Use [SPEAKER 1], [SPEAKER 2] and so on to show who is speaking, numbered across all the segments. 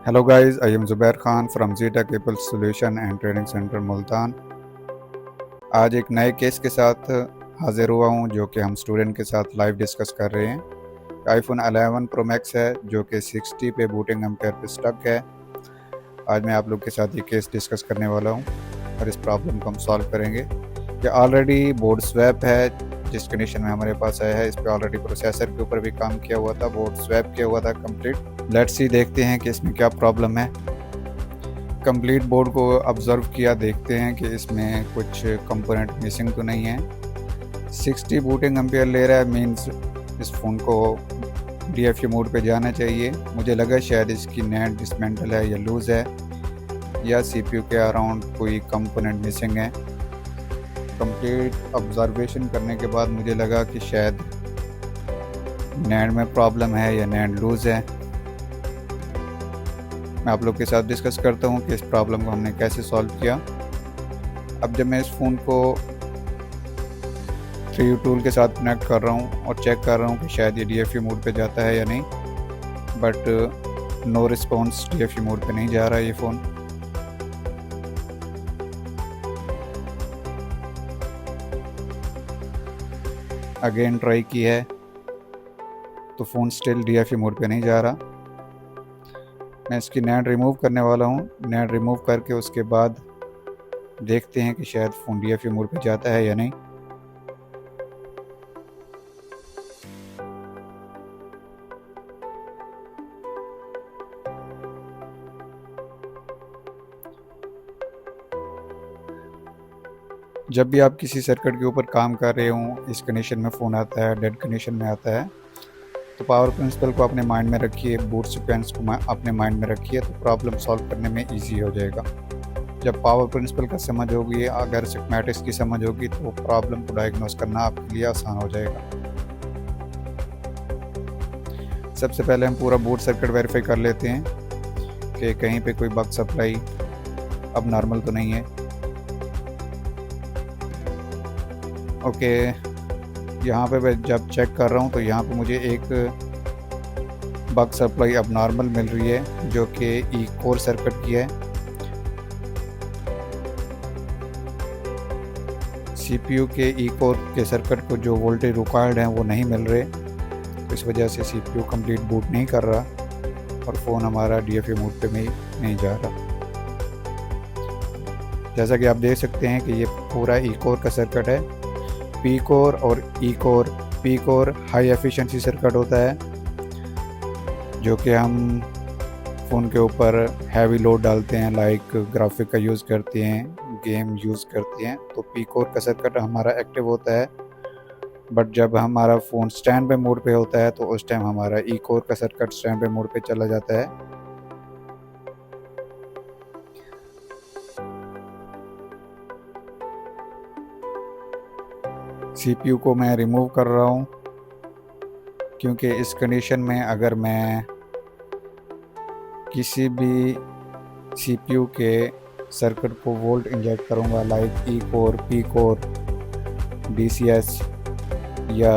[SPEAKER 1] Hello guys, I am Zubair Khan from Zeta Cable Solution and Training Center Multan. आज एक नए case के साथ हाजिर हुआ हूँ जो कि हम स्टूडेंट के साथ लाइव डिस्कस कर रहे हैं। आईफोन 11 प्रो मैक्स है जो कि 60 पे बूटिंग एम्पेयर पे स्टक है। आज मैं आप लोग के साथ ये केस डिस्कस करने वाला हूँ और इस प्रॉब्लम को हम सॉल्व करेंगे। ये ऑलरेडी बोर्ड स्वैप है जिस कंडीशन में हमारे पास आया है। इस पर ऑलरेडी प्रोसेसर के ऊपर भी काम किया हुआ था, बोर्ड स्वैप किया हुआ था कंप्लीट। लेट्स सी, देखते हैं कि इसमें क्या प्रॉब्लम है। कंप्लीट बोर्ड को ऑब्जर्व किया, देखते हैं कि इसमें कुछ कंपोनेंट मिसिंग तो नहीं है। 60 बूटिंग एम्पेयर ले रहा है, मींस इस फ़ोन को DFU मोड पे जाना चाहिए। मुझे लगा शायद इसकी नेट डिसमेंटल है या लूज़ है या CPU के अराउंड कोई कंपोनेंट मिसिंग है। कंप्लीट ऑब्जर्वेशन करने के बाद मुझे लगा कि शायद नेट में प्रॉब्लम है या नेट लूज़ है। मैं आप लोग के साथ डिस्कस करता हूँ कि इस प्रॉब्लम को हमने कैसे सॉल्व किया। अब जब मैं इस फ़ोन को 3U टूल के साथ कनेक्ट कर रहा हूँ और चेक कर रहा हूँ कि शायद ये DFU मोड पे जाता है या नहीं, but no response, DFU mode पे नहीं जा रहा है ये फ़ोन। अगेन ट्राई की है तो फ़ोन स्टिल DFU मोड पे नहीं जा रहा। मैं इसकी नेट रिमूव करने वाला हूँ। नेट रिमूव करके उसके बाद देखते हैं कि शायद फ़ोन DFU मोड पे जाता है या नहीं। जब भी आप किसी सर्किट के ऊपर काम कर रहे हो, इस कंडीशन में फ़ोन आता है, डेड कंडीशन में आता है, तो पावर प्रिंसिपल को अपने माइंड में रखिए, बूट सीक्वेंस को अपने माइंड में रखिए, तो प्रॉब्लम सॉल्व करने में इजी हो जाएगा। जब पावर प्रिंसिपल का समझ होगी, अगर सिग्मेटिक्स की समझ होगी, तो प्रॉब्लम को डायग्नोस करना आपके लिए आसान हो जाएगा। सबसे पहले हम पूरा बूट सर्किट वेरीफाई कर लेते हैं कि कहीं पे कोई बग सप्लाई अब नॉर्मल तो नहीं है। ओके, यहाँ पे मैं जब चेक कर रहा हूँ तो यहाँ पे मुझे एक बग सप्लाई अब नॉर्मल मिल रही है जो कि ई कोर सर्किट की है। CPU के ई कोर के सर्किट को जो वोल्टेज रिक्वायर्ड है वो नहीं मिल रहे, तो इस वजह से CPU कंप्लीट बूट नहीं कर रहा और फ़ोन हमारा DFU मोड पे में नहीं जा रहा। जैसा कि आप देख सकते हैं कि ये पूरा ई कोर का सर्किट है। P कोर और E core, P core high efficiency circuit होता है जो कि हम फ़ोन के ऊपर हैवी लोड डालते हैं, लाइक ग्राफिक का यूज़ करते हैं, गेम यूज़ करते हैं, तो P कोर का सर्किट हमारा एक्टिव होता है। बट जब हमारा फ़ोन स्टैंड बाय मोड पे होता है तो उस टाइम हमारा E कोर का सर्किट स्टैंड बाय मोड पे चला जाता है। CPU को मैं रिमूव कर रहा हूँ क्योंकि इस कंडीशन में अगर मैं किसी भी CPU के सर्किट को वोल्ट इंजेक्ट करूँगा, like E core, P core, DCS या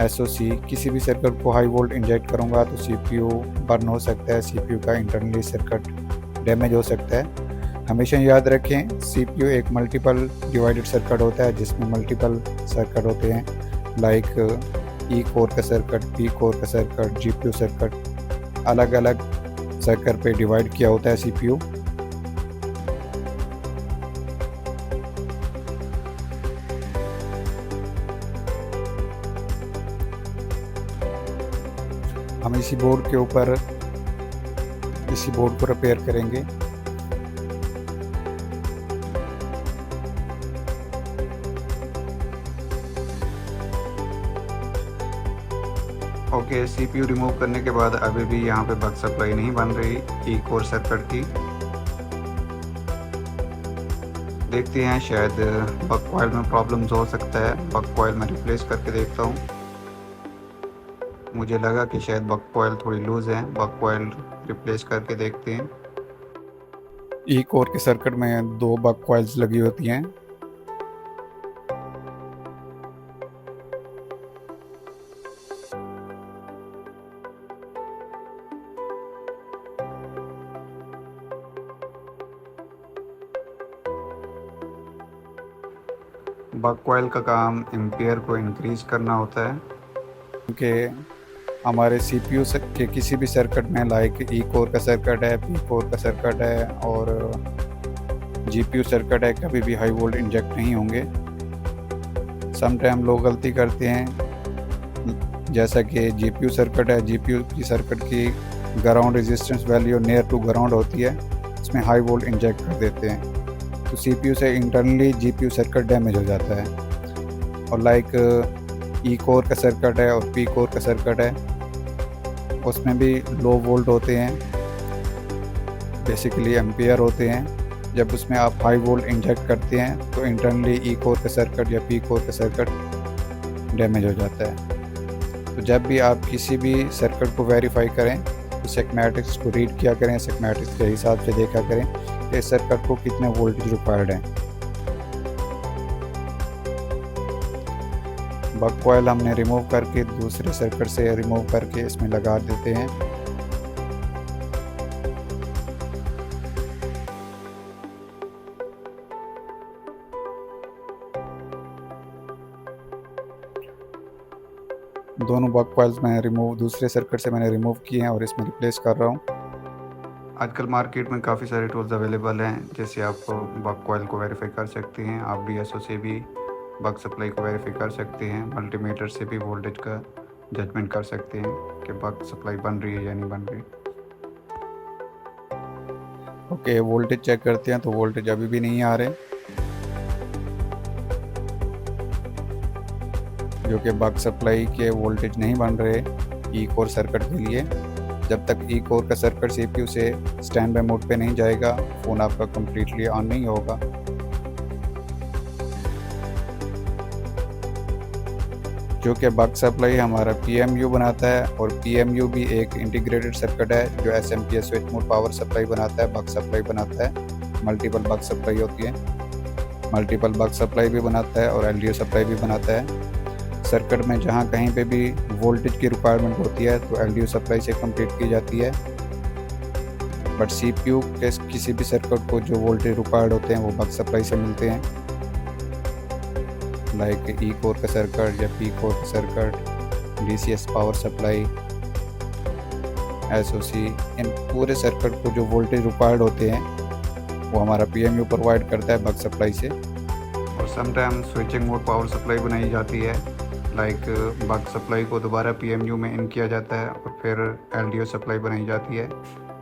[SPEAKER 1] SOC, किसी भी सर्किट को हाई वोल्ट इंजेक्ट करूँगा तो CPU बर्न हो सकता है, CPU का इंटरनली सर्किट डैमेज हो सकता है। हमेशा याद रखें, CPU एक मल्टीपल डिवाइडेड सर्किट होता है जिसमें मल्टीपल सर्किट होते हैं, लाइक E कोर का सर्किट, P कोर का सर्किट, GPU सर्किट, अलग अलग सर्किट पे डिवाइड किया होता है CPU। हम इसी बोर्ड के ऊपर इसी बोर्ड को रिपेयर करेंगे। ओके, CPU रिमूव करने के बाद अभी भी यहाँ पे बग सप्लाई नहीं बन रही ई कोर सर्किट की। देखते हैं, शायद बग कॉइल में प्रॉब्लम्स हो सकता है। बग कॉइल में रिप्लेस करके देखता हूँ। मुझे लगा कि शायद बग कॉइल थोड़ी लूज़ है, बग कॉइल रिप्लेस करके देखते हैं। ई कोर के सर्किट में 2 बग कॉइल्स लगी होती हैं। बग कॉइल का काम एम्पियर को इंक्रीज करना होता है कि हमारे सीपीयू के किसी भी सर्किट में, लाइक ई कोर का सर्किट है, पी कोर का सर्किट है और जीपीयू सर्किट है, कभी भी हाई वोल्ट इंजेक्ट नहीं होंगे। सम टाइम लोग गलती करते हैं, जैसा कि जीपीयू सर्किट है, जीपीयू की सर्किट की ground resistance value near to ground होती है, इसमें हाई वोल्ट इंजेक्ट कर देते हैं, तो सीपीयू से इंटरनली जीपीयू सर्किट डैमेज हो जाता है। और लाइक ई कोर का सर्किट है और पी कोर का सर्किट है, उसमें भी लो वोल्ट होते हैं, बेसिकली एम्पियर होते हैं। जब उसमें आप हाई वोल्ट इंजेक्ट करते हैं तो इंटरनली ई कोर का सर्किट या पी कोर का सर्किट डैमेज हो जाता है। तो जब भी आप किसी भी सर्किट को वेरीफाई करें तो स्कीमेटिक्स को रीड किया करें, स्कीमेटिक्स के हिसाब से देखा करें कि इस सर्किट को कितने वोल्टेज रिक्वायर्ड है। बग कॉइल हमने रिमूव करके दूसरे सर्किट से रिमूव करके इसमें लगा देते हैं। दोनों बग कॉइल्स मैंने दूसरे सर्किट से मैंने रिमूव किए हैं और इसमें रिप्लेस कर रहा हूँ। आजकल मार्केट में काफ़ी सारे टूल्स अवेलेबल हैं, जैसे आप बग कॉइल को वेरीफाई कर सकते हैं, आप डीएसओ से भी बग सप्लाई को वेरीफाई कर सकते हैं, मल्टीमीटर से भी वोल्टेज का जजमेंट कर सकते हैं कि बग सप्लाई बन रही है या नहीं बन रही। ओके, वोल्टेज चेक करते हैं तो वोल्टेज अभी भी नहीं आ रहे, जो कि बग सप्लाई के वोल्टेज नहीं बन रहे ई कोर सर्किट के लिए। जब तक ई कोर का सर्किट सीपीयू से स्टैंड बाय मोड पे नहीं जाएगा, फ़ोन आपका कम्प्लीटली ऑन नहीं होगा। जो कि बग सप्लाई हमारा पीएमयू बनाता है, और पीएमयू भी एक इंटीग्रेटेड सर्किट है जो SMPS switch mode power supply बनाता है, बग सप्लाई बनाता है। मल्टीपल बग सप्लाई होती है, मल्टीपल बग सप्लाई भी बनाता है और एलडीओ सप्लाई भी बनाता है। सर्किट में जहाँ कहीं पे भी वोल्टेज की रिक्वायरमेंट होती है तो एलडीओ सप्लाई से कंप्लीट की जाती है, बट सीपीयू के किसी भी सर्किट को जो वोल्टेज रिक्वायर्ड होते हैं वो बग सप्लाई से मिलते हैं, लाइक ई कोर का सर्किट या पी कोर का circuit, DCS power supply, SOC, इन पूरे सर्किट को जो वोल्टेज रिक्वायर्ड होते हैं वो हमारा पीएमयू प्रोवाइड करता है बग सप्लाई से। और sometime switching mode power supply बनाई जाती है, लाइक बग सप्लाई को दोबारा पीएमयू में इन किया जाता है और फिर एलडीओ सप्लाई बनाई जाती है,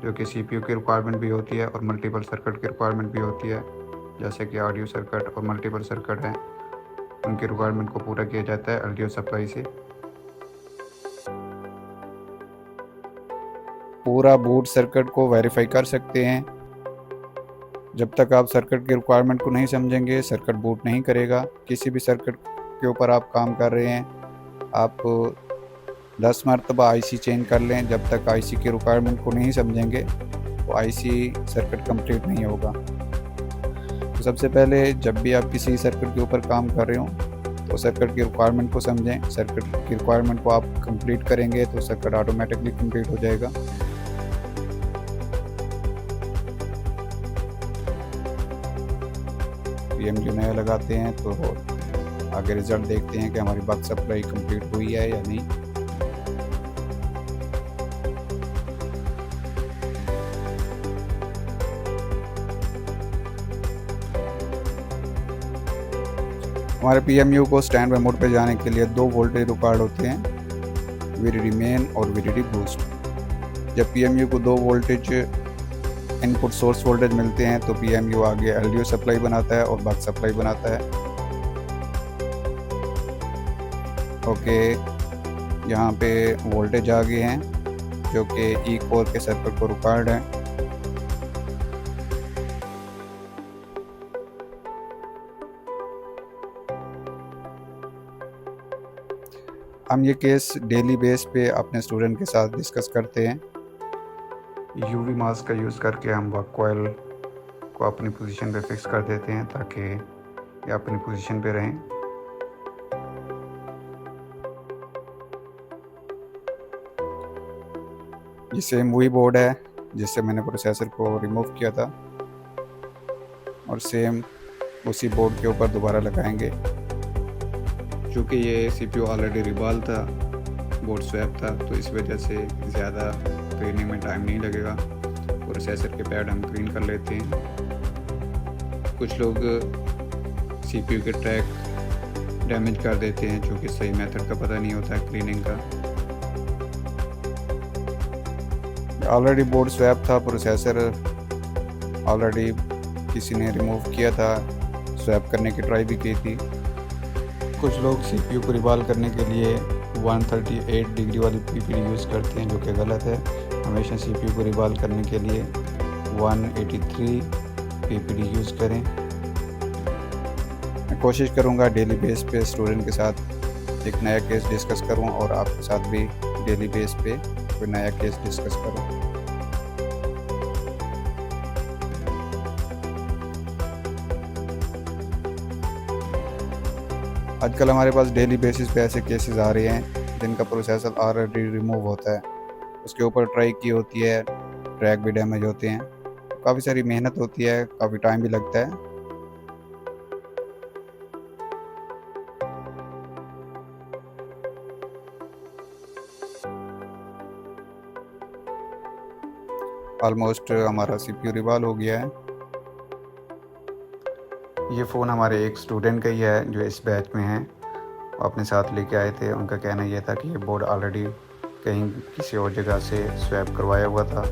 [SPEAKER 1] जो कि सीपीयू की रिक्वायरमेंट भी होती है और मल्टीपल सर्किट की रिक्वायरमेंट भी होती है, जैसे कि ऑडियो सर्किट और मल्टीपल सर्किट हैं, उनकी रिक्वायरमेंट को पूरा किया जाता है एलडीओ सप्लाई से। पूरा बूट सर्किट को वेरीफाई कर सकते हैं। जब तक आप सर्किट की रिक्वायरमेंट को नहीं समझेंगे, सर्किट बूट नहीं करेगा। किसी भी सर्किट के ऊपर आप काम कर रहे हैं, आप 10 मरतबा आईसी चेंज कर लें, जब तक आईसी की रिक्वायरमेंट को नहीं समझेंगे तो आईसी सर्किट कंप्लीट नहीं होगा। तो सबसे पहले जब भी आप किसी सर्किट के ऊपर काम कर रहे हो तो सर्किट की रिक्वायरमेंट को समझें। सर्किट की रिक्वायरमेंट को आप कंप्लीट करेंगे तो सर्किट ऑटोमेटिकली कंप्लीट हो जाएगा। पीएमयू नया लगाते हैं तो आगे रिजल्ट देखते हैं कि हमारी बग सप्लाई कंप्लीट हुई है या नहीं। हमारे पीएमयू को स्टैंड बाय मोड पे जाने के लिए 2 वोल्टेज रिक्वायर्ड होते हैं, वीडीडी मेन और वीडीडी बूस्ट। जब पीएमयू को 2 वोल्टेज इनपुट सोर्स वोल्टेज मिलते हैं तो पीएमयू आगे एलडीओ सप्लाई बनाता है और बग सप्लाई बनाता है। ओके, यहाँ पे वोल्टेज आ गए हैं जो कि ई कोर के सर्किट को रिक्वायर्ड है। हम ये केस डेली बेस पे अपने स्टूडेंट के साथ डिस्कस करते हैं। यूवी मास्क का यूज़ करके हम बग कॉइल को अपनी पोजीशन पे फिक्स कर देते हैं ताकि ये अपनी पोजीशन पे रहें। ये सेम वही बोर्ड है जिससे मैंने प्रोसेसर को रिमूव किया था, और सेम उसी बोर्ड के ऊपर दोबारा लगाएंगे। चूँकि ये CPU ऑलरेडी रिवॉल्व था, बोर्ड स्वैप था, तो इस वजह से ज़्यादा क्लीनिंग में टाइम नहीं लगेगा। प्रोसेसर के पैड हम क्लीन कर लेते हैं। कुछ लोग CPU के ट्रैक डैमेज कर देते हैं, चूँकि सही मेथड का पता नहीं होता है क्लीनिंग का। ऑलरेडी बोर्ड स्वैप था, प्रोसेसर ऑलरेडी किसी ने रिमूव किया था, स्वैप करने की ट्राई भी की थी। कुछ लोग CPU को रिवॉल्व करने के लिए 138 डिग्री वाली PPD यूज़ करते हैं, जो कि गलत है। हमेशा CPU को रिवॉल्व करने के लिए 183 PPD यूज़ करें। मैं कोशिश करूँगा डेली बेस पे स्टूडेंट के साथ एक नया केस डिस्कस करूँ और आपके साथ भी डेली बेस पे कोई नया केस डिस्कस करूँ। आजकल हमारे पास डेली बेसिस पे ऐसे केसेस आ रहे हैं जिनका प्रोसेसर ऑलरेडी रिमूव होता है, उसके ऊपर ट्राई की होती है, ट्रैक भी डैमेज होते हैं, काफ़ी सारी मेहनत होती है, काफ़ी टाइम भी लगता है। ऑलमोस्ट हमारा CPU रिवॉल्व हो गया है। ये फ़ोन हमारे एक स्टूडेंट का ही है जो इस बैच में हैं, वो अपने साथ लेके आए थे। उनका कहना ये था कि ये बोर्ड ऑलरेडी कहीं किसी और जगह से स्वैप करवाया हुआ था।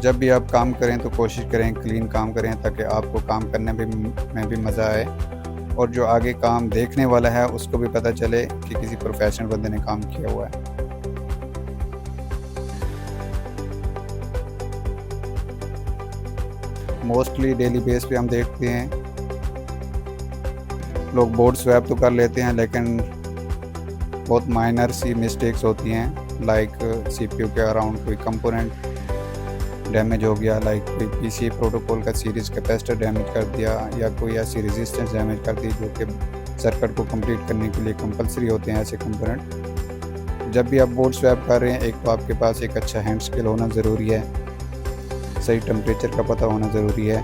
[SPEAKER 1] जब भी आप काम करें तो कोशिश करें क्लीन काम करें, ताकि आपको काम करने में भी मज़ा आए और जो आगे काम देखने वाला है उसको भी पता चले कि किसी प्रोफेशनल बंदे ने काम किया हुआ है। मोस्टली डेली बेस पे हम देखते हैं लोग बोर्ड स्वैप तो कर लेते हैं, लेकिन बहुत माइनर सी मिस्टेक्स होती हैं। लाइक CPU के अराउंड कोई कंपोनेंट डैमेज हो गया, लाइक कोई PCI प्रोटोकॉल का सीरीज़ कैपेसिटर डैमेज कर दिया, या कोई ऐसी रेजिस्टेंस डैमेज कर दी जो कि सर्किट को कंप्लीट करने के लिए कंपलसरी होते हैं ऐसे कंपोनेंट। जब भी आप बोर्ड स्वैप कर रहे हैं, एक तो आपके पास एक अच्छा हैंड स्किल होना ज़रूरी है, सही टेम्परेचर का पता होना ज़रूरी है,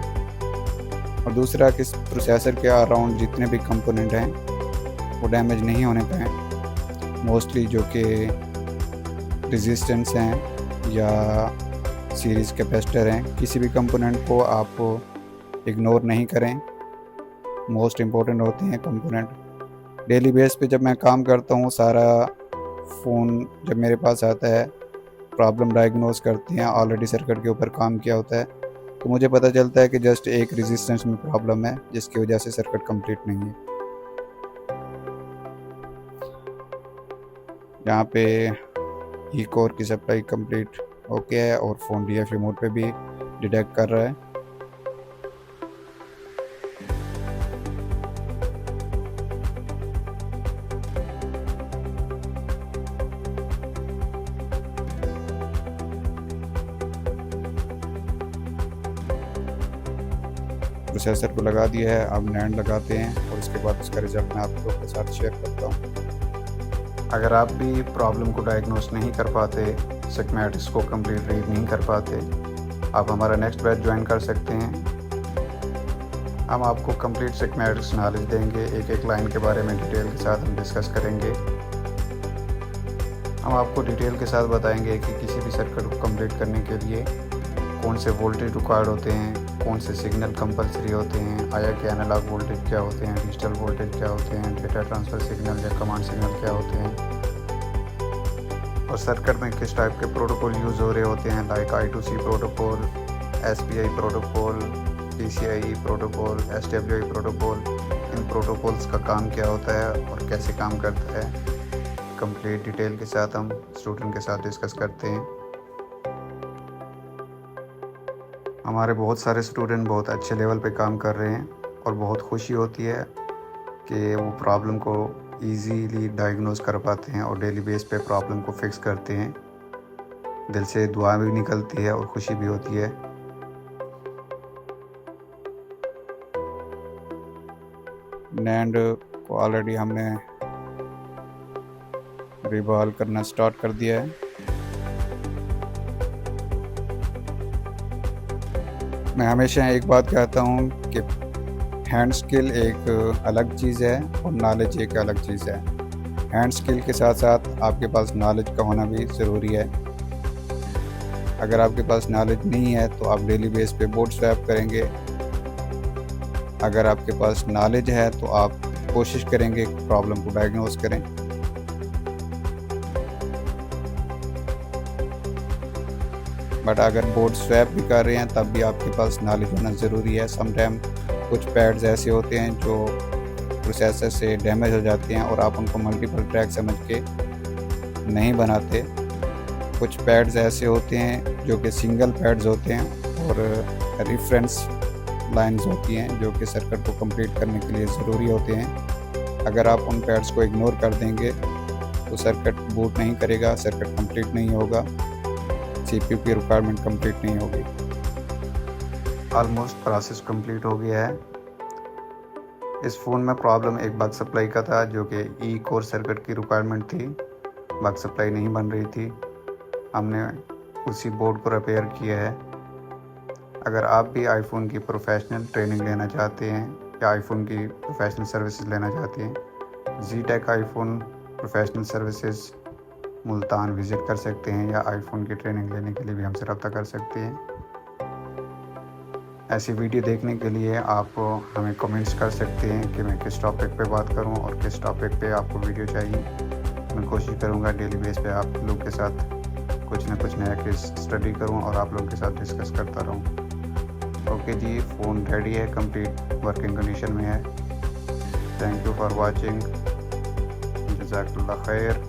[SPEAKER 1] और दूसरा कि प्रोसेसर के अराउंड जितने भी कंपोनेंट हैं वो डैमेज नहीं होने पाए। मोस्टली जो कि रेजिस्टेंस हैं या सीरीज़ कैपेसिटर हैं, किसी भी कंपोनेंट को आप इग्नोर नहीं करें, मोस्ट इम्पोर्टेंट होते हैं कंपोनेंट। डेली बेस पे जब मैं काम करता हूँ, सारा फ़ोन जब मेरे पास आता है, प्रॉब्लम डायग्नोस करते हैं, ऑलरेडी सर्किट के ऊपर काम किया होता है, तो मुझे पता चलता है कि जस्ट एक रेजिस्टेंस में प्रॉब्लम है जिसकी वजह से सर्किट कंप्लीट नहीं है। यहाँ पे ई कोर की सप्लाई कंप्लीट ओके है और फ़ोन DFU मोड पे भी डिटेक्ट कर रहा है। प्रोसेसर को लगा दिया है, अब NAND लगाते हैं और उसके बाद उसका रिजल्ट मैं आप लोगों के साथ शेयर करता हूँ। अगर आप भी प्रॉब्लम को डायग्नोस नहीं कर पाते, स्कीमेटिक्स को कंप्लीट रीड नहीं कर पाते, आप हमारा नेक्स्ट बैच ज्वाइन कर सकते हैं। हम आपको कंप्लीट स्कीमेटिक्स नॉलेज देंगे, एक एक लाइन के बारे में डिटेल के साथ हम डिस्कस करेंगे। हम आपको डिटेल के साथ बताएंगे कि किसी भी सर्किट को कंप्लीट करने के लिए कौन से वोल्टेज रिक्वायर्ड होते हैं, कौन से सिग्नल कंपलसरी होते हैं, आया कि एनालॉग वोल्टेज क्या होते हैं, डिजिटल वोल्टेज क्या होते हैं, डेटा ट्रांसफ़र सिग्नल या कमांड सिग्नल क्या होते हैं, और सर्किट में किस टाइप के प्रोटोकॉल यूज़ हो रहे होते हैं, like I2C protocol, SPI protocol, PCIe protocol, SWI protocol. इन प्रोटोकॉल्स का काम क्या होता है और कैसे काम करता है, कंप्लीट डिटेल के साथ हम स्टूडेंट के साथ डिस्कस करते हैं। हमारे बहुत सारे स्टूडेंट बहुत अच्छे लेवल पे काम कर रहे हैं और बहुत खुशी होती है कि वो प्रॉब्लम को इजीली डायग्नोस कर पाते हैं और डेली बेस पे प्रॉब्लम को फिक्स करते हैं। दिल से दुआ भी निकलती है और खुशी भी होती है। NAND को ऑलरेडी हमने रिवॉल्व करना स्टार्ट कर दिया है। मैं हमेशा एक बात कहता हूँ कि हैंड स्किल एक अलग चीज़ है और नॉलेज एक अलग चीज़ है। हैंड स्किल के साथ साथ आपके पास नॉलेज का होना भी ज़रूरी है। अगर आपके पास नॉलेज नहीं है तो आप डेली बेस पे बोर्ड स्वैप करेंगे। अगर आपके पास नॉलेज है तो आप कोशिश करेंगे प्रॉब्लम को डायग्नोज करें। बट अगर बोर्ड स्वैप भी कर रहे हैं तब भी आपके पास नॉलेज होना ज़रूरी है। समटाइम कुछ पैड्स ऐसे होते हैं जो प्रोसेसर से डैमेज हो जाते हैं और आप उनको मल्टीपल ट्रैक समझ के नहीं बनाते। कुछ पैड्स ऐसे होते हैं जो कि सिंगल पैड्स होते हैं और रेफरेंस लाइंस होती हैं जो कि सर्किट को कंप्लीट करने के लिए ज़रूरी होते हैं। अगर आप उन पैड्स को इग्नोर कर देंगे तो सर्किट बूट नहीं करेगा, सर्किट कंप्लीट नहीं होगा, CPU की रिक्वायरमेंट कंप्लीट नहीं होगी। ऑलमोस्ट प्रोसेस कंप्लीट हो गया है। इस फ़ोन में प्रॉब्लम एक बग सप्लाई का था जो कि ई कोर सर्किट की रिक्वायरमेंट थी, बग सप्लाई नहीं बन रही थी। हमने उसी बोर्ड को रिपेयर किया है। अगर आप भी आईफोन की प्रोफेशनल ट्रेनिंग लेना चाहते हैं या आईफोन की प्रोफेशनल सर्विसेज लेना चाहते हैं, Gtech iPhone professional services Multan visit कर सकते हैं या आईफोन की ट्रेनिंग लेने के लिए भी हमसे रब्ता कर सकते हैं। ऐसी वीडियो देखने के लिए आप हमें कमेंट्स कर सकते हैं कि मैं किस टॉपिक पे बात करूं और किस टॉपिक पे आपको वीडियो चाहिए। मैं कोशिश करूंगा डेली बेस पे आप लोग के साथ कुछ ना कुछ नया केस स्टडी करूं और आप लोगों के साथ डिस्कस करता रहूं। ओके जी, फ़ोन रेडी है, कंप्लीट वर्किंग कंडीशन में है। Thank you for watching. जज़ाकल्लाह खैर।